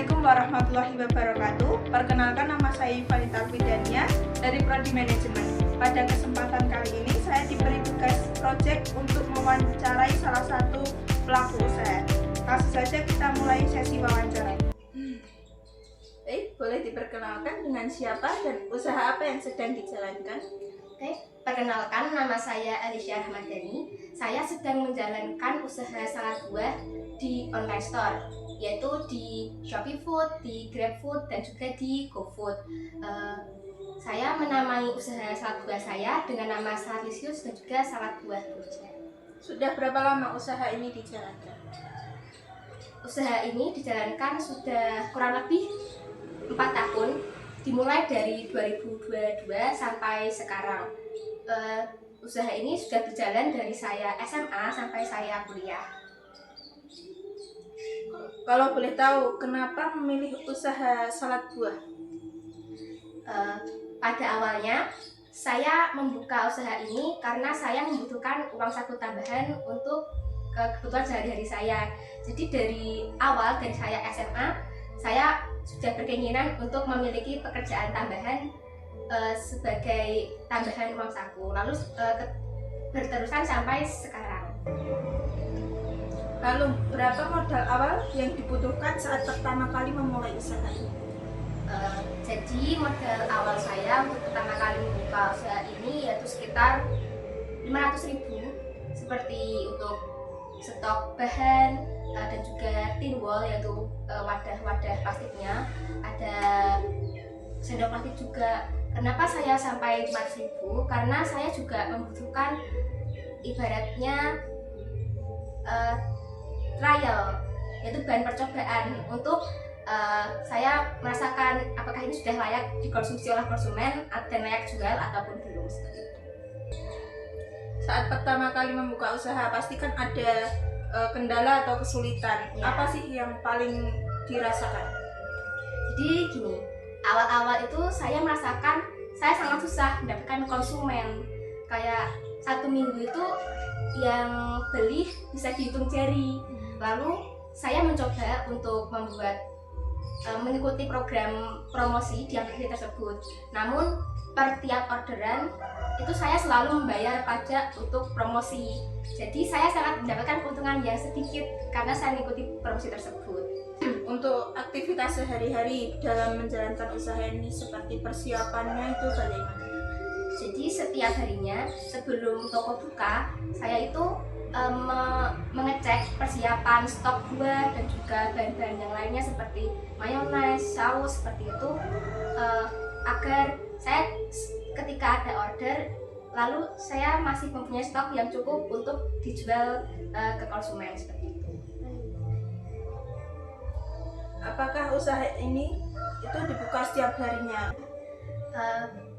Assalamualaikum warahmatullahi wabarakatuh. Perkenalkan, nama saya Ivanita Widania dari Prodi Manajemen. Pada kesempatan kali ini saya diberi tugas proyek untuk mewawancarai salah satu pelaku usaha. Langsung saja kita mulai sesi wawancara. Boleh diperkenalkan dengan siapa dan usaha apa yang sedang dijalankan? Perkenalkan, nama saya Alicia Rahmadani. Saya sedang menjalankan usaha salad buah di online store, yaitu di Shopee Food, di Grab Food, dan juga di GoFood. Saya menamai usaha salad buah saya dengan nama Saladisius dan juga salad buah Burja. Sudah berapa lama usaha ini dijalankan? Usaha ini dijalankan sudah kurang lebih 4 tahun, dimulai dari 2022 sampai sekarang. Usaha ini sudah berjalan dari saya SMA sampai saya kuliah. Kalau boleh tahu, kenapa memilih usaha salad buah? Pada awalnya saya membuka usaha ini karena saya membutuhkan uang saku tambahan untuk kebutuhan sehari-hari saya. Jadi dari awal, dari saya SMA, saya sudah berkeinginan untuk memiliki pekerjaan tambahan sebagai tambahan uang saku, lalu berterusan sampai sekarang. Lalu berapa modal awal yang dibutuhkan saat pertama kali memulai usaha ini? Jadi modal awal saya untuk pertama kali membuka usaha ini yaitu sekitar 500.000, seperti untuk stok bahan dan juga tin wall, yaitu wadah-wadah plastiknya, ada sendok plastik juga. Kenapa saya sampai 500.000? Karena saya juga membutuhkan ibaratnya trial, yaitu bahan percobaan untuk saya merasakan apakah ini sudah layak dikonsumsi oleh konsumen dan layak jual ataupun belum, seperti itu. Saat pertama kali membuka usaha pasti kan ada kendala atau kesulitan. Ya. Apa sih yang paling dirasakan? Jadi gini, awal-awal itu saya merasakan saya sangat susah mendapatkan konsumen. Kayak 1 minggu itu yang beli bisa dihitung jari. Lalu saya mencoba untuk mengikuti program promosi di aplikasi tersebut. Namun per tiap orderan itu saya selalu membayar pajak untuk promosi. Jadi saya sangat mendapatkan keuntungan yang sedikit karena saya mengikuti promosi tersebut. Untuk aktivitas sehari-hari dalam menjalankan usaha ini seperti persiapannya itu bagaimana? Jadi setiap harinya sebelum toko buka, saya itu mengecek persiapan stok buah dan juga bahan-bahan yang lainnya seperti mayones, saus, seperti itu, agar saya ketika ada order lalu saya masih mempunyai stok yang cukup untuk dijual ke konsumen, seperti itu. Apakah usaha ini itu dibuka setiap harinya?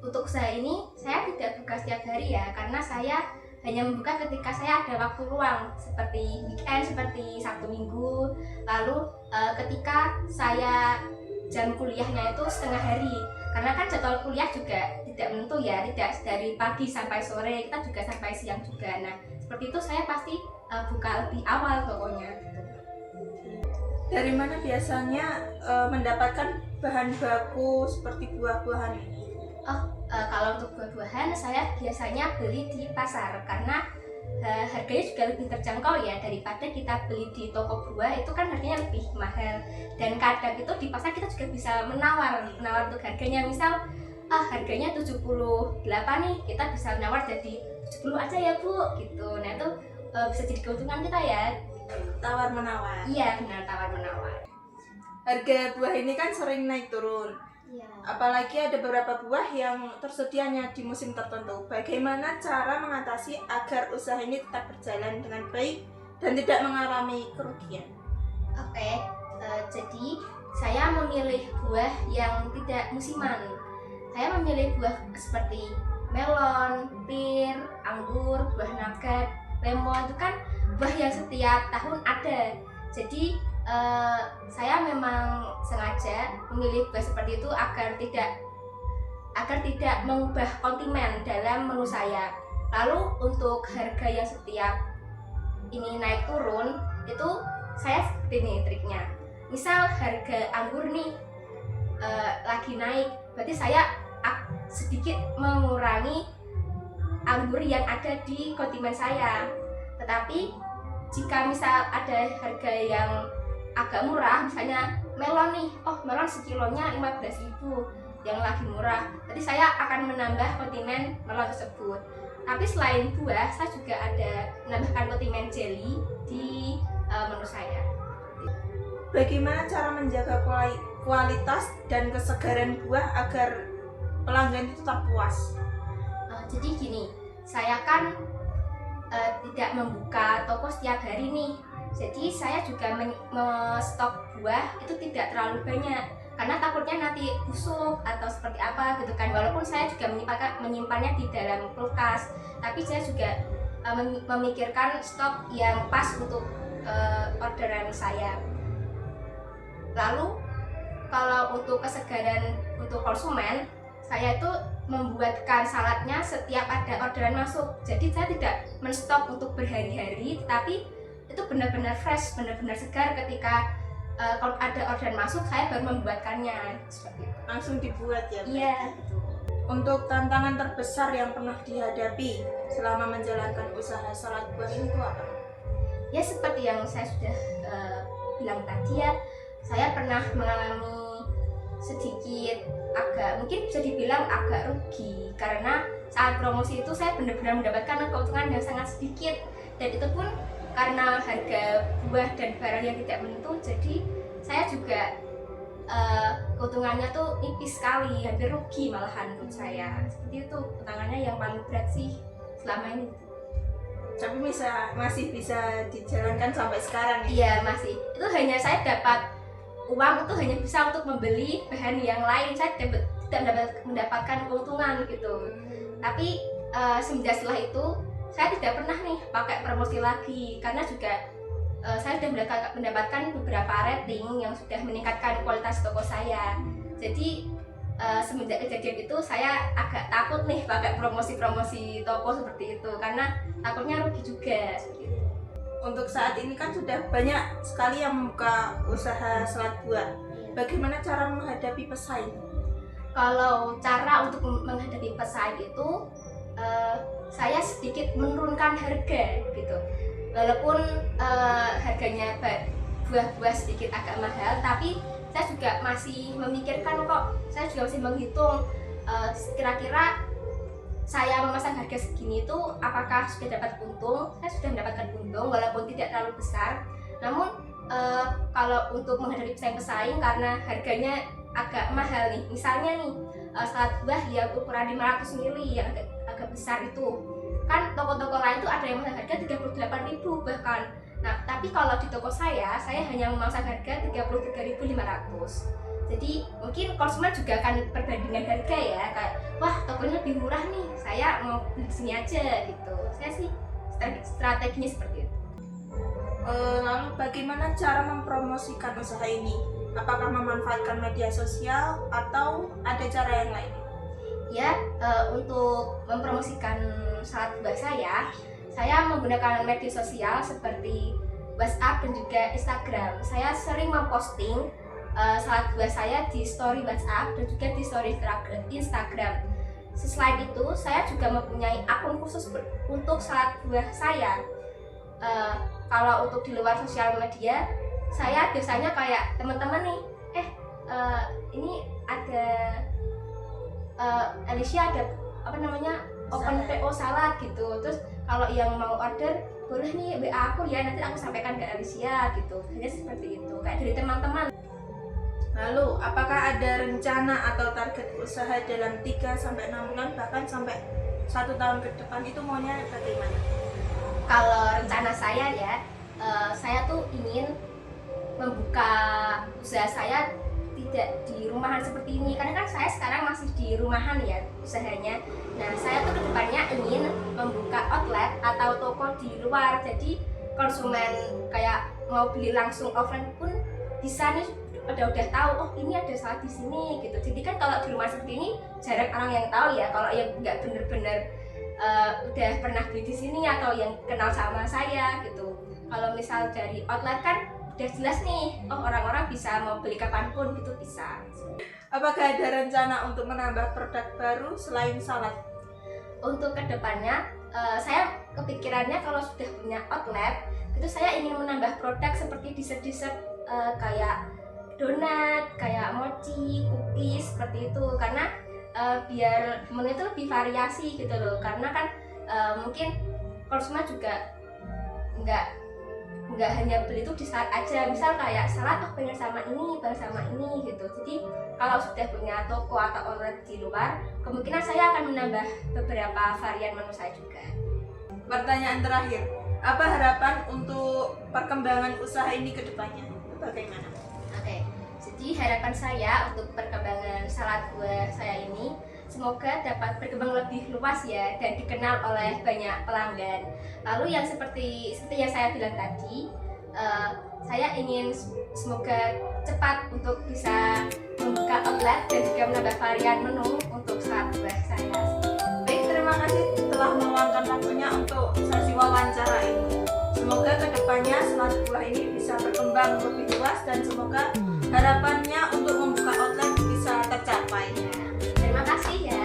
Untuk usaha ini saya tidak buka setiap hari ya, karena saya hanya membuka ketika saya ada waktu luang, seperti weekend, seperti Sabtu Minggu. Lalu ketika saya jam kuliahnya itu setengah hari, karena kan jadwal kuliah juga tidak menentu ya, tidak dari pagi sampai sore, kita juga sampai siang juga. Nah seperti itu saya pasti buka lebih awal pokoknya. Dari mana biasanya mendapatkan bahan baku seperti buah-buahan ini? Kalau untuk buah-buahan saya biasanya beli di pasar karena harganya juga lebih terjangkau ya, daripada kita beli di toko buah itu kan harganya lebih mahal. Dan kadang itu di pasar kita juga bisa menawar untuk harganya, misal harganya 78 nih, kita bisa menawar jadi 70 aja ya Bu gitu. Nah itu bisa jadi keuntungan kita ya. Tawar menawar. Iya benar, tawar menawar. Harga buah ini kan sering naik turun. Iya. Apalagi ada beberapa buah yang tersedianya di musim tertentu. Bagaimana cara mengatasi agar usaha ini tetap berjalan dengan baik dan tidak mengalami kerugian? Jadi saya memilih buah yang tidak musiman. Saya memilih buah seperti melon, pir, anggur, buah naga, lemon. Itu kan buah yang setiap tahun ada. Jadi saya memang sengaja memilih buah seperti itu agar tidak mengubah konsumen dalam menu saya. Lalu untuk harga yang setiap ini naik turun itu saya seperti ini triknya. misal harga anggur nih lagi naik, berarti saya sedikit mengurangi anggur yang ada di konsumen saya. Tetapi jika misal ada harga yang agak murah, misalnya melon nih, oh melon sekilonya 15.000 yang lagi murah, jadi saya akan menambah konsumen melon tersebut. Tapi selain buah, saya juga ada menambahkan konsumen jelly di menu saya. Bagaimana cara menjaga kualitas dan kesegaran buah agar pelanggan itu tetap puas? Jadi gini, saya kan tidak membuka toko setiap hari nih. Jadi saya juga stok buah itu tidak terlalu banyak, karena takutnya nanti busuk atau seperti apa gitu kan. Walaupun saya juga menyimpannya di dalam kulkas, tapi saya juga memikirkan stok yang pas untuk orderan saya. Lalu kalau untuk kesegaran untuk konsumen, saya itu membuatkan saladnya setiap ada orderan masuk. Jadi saya tidak menstok untuk berhari-hari, tapi itu benar-benar fresh, benar-benar segar ketika kalau ada orderan masuk, saya baru membuatkannya seperti itu. Langsung dibuat ya? Iya. Untuk tantangan terbesar yang pernah dihadapi selama menjalankan usaha salad buah ini itu apa? Ya seperti yang saya sudah bilang tadi ya, saya pernah mengalami sedikit mungkin bisa dibilang agak rugi, karena saat promosi itu saya benar-benar mendapatkan keuntungan yang sangat sedikit, dan itu pun karena harga buah dan barang yang tidak menentu. Jadi saya juga keuntungannya tuh nipis sekali, hampir rugi malahan menurut saya. Seperti itu tantangannya yang paling berat sih selama ini. Tapi masih bisa dijalankan sampai sekarang ya? Iya masih. Itu hanya saya dapat uang itu hanya bisa untuk membeli bahan yang lain, saya tidak mendapatkan keuntungan gitu. Tapi semenjak setelah itu saya tidak pernah nih pakai promosi lagi, karena juga saya sudah mendapatkan beberapa rating yang sudah meningkatkan kualitas toko saya. Jadi semenjak kejadian itu saya agak takut nih pakai promosi toko seperti itu, karena takutnya rugi juga. Untuk saat ini kan sudah banyak sekali yang membuka usaha salad buah. Bagaimana cara menghadapi pesaing? Kalau cara untuk menghadapi pesaing itu saya sedikit menurunkan harga gitu. Walaupun harganya buah-buah sedikit agak mahal, tapi saya juga masih memikirkan kok. Saya juga masih menghitung kira-kira saya memasang harga segini itu apakah sudah dapat untung. Saya sudah mendapatkan untung walaupun tidak terlalu besar. Namun kalau untuk menghadapi pesaing karena harganya agak mahal nih, misalnya nih salad buah yang ukuran 500 ml yang agak besar itu kan, toko-toko lain itu ada yang memasang harga 38.000 bahkan. Nah tapi kalau di toko saya hanya memasang harga 33.500. Jadi mungkin konsumen juga akan perbandingan harga ya, kayak wah tokonya lebih murah nih, saya mau beli di sini aja gitu. Saya sih strateginya seperti itu. Lalu bagaimana cara mempromosikan usaha ini? Apakah memanfaatkan media sosial atau ada cara yang lain? Ya, untuk mempromosikan salad buah saya menggunakan media sosial seperti WhatsApp dan juga Instagram. Saya sering memposting salad buah saya di story WhatsApp dan juga di story Instagram. Selain itu, saya juga mempunyai akun khusus untuk salad buah saya. Kalau untuk di luar sosial media, saya biasanya kayak teman-teman nih, ini ada Alicia ada open PO salad gitu. Terus kalau yang mau order boleh nih WA aku ya, nanti aku sampaikan ke Alicia gitu. Hanya seperti itu, kayak dari teman-teman. Lalu, apakah ada rencana atau target usaha dalam 3-6 bulan, bahkan sampai 1 tahun ke depan, itu maunya bagaimana? Kalau rencana saya ya, saya tuh ingin membuka usaha saya tidak di rumahan seperti ini, karena kan saya sekarang masih di rumahan ya usahanya. Nah saya tuh kedepannya ingin membuka outlet atau toko di luar, jadi konsumen kayak mau beli langsung offline pun bisa nih, udah tahu oh ini ada salad di sini gitu. Jadi kan kalau di rumah seperti ini jarang orang yang tahu ya, kalau yang nggak bener-bener udah pernah beli di sini atau yang kenal sama saya gitu. Kalau misal dari outlet kan udah jelas nih, oh orang-orang bisa mau beli kapanpun gitu bisa. Apakah ada rencana untuk menambah produk baru selain salad? Untuk kedepannya, saya kepikirannya kalau sudah punya outlet, itu saya ingin menambah produk seperti dessert-dessert kayak donat, kayak mochi, cookies seperti itu, karena biar menu itu lebih variasi gitu loh. Karena kan mungkin konsumen juga nggak hanya beli itu di saat aja, misal kayak salad pengen sama ini, pengen sama ini gitu. Jadi kalau sudah punya toko atau outlet di luar, kemungkinan saya akan menambah beberapa varian menu saya juga. Pertanyaan terakhir, apa harapan untuk perkembangan usaha ini ke depannya? Bagaimana? Oke, jadi harapan saya untuk perkembangan salad buah saya ini semoga dapat berkembang lebih luas ya dan dikenal oleh banyak pelanggan. Lalu yang seperti yang saya bilang tadi, saya ingin semoga cepat untuk bisa membuka outlet dan juga menambah varian menu untuk salad buah saya. Baik, terima kasih telah meluangkan waktunya untuk sesi wawancara ini. Semoga kedepannya salad buah ini bisa berkembang lebih luas dan semoga harapannya untuk membuka outlet bisa tercapai. Terima kasih ya.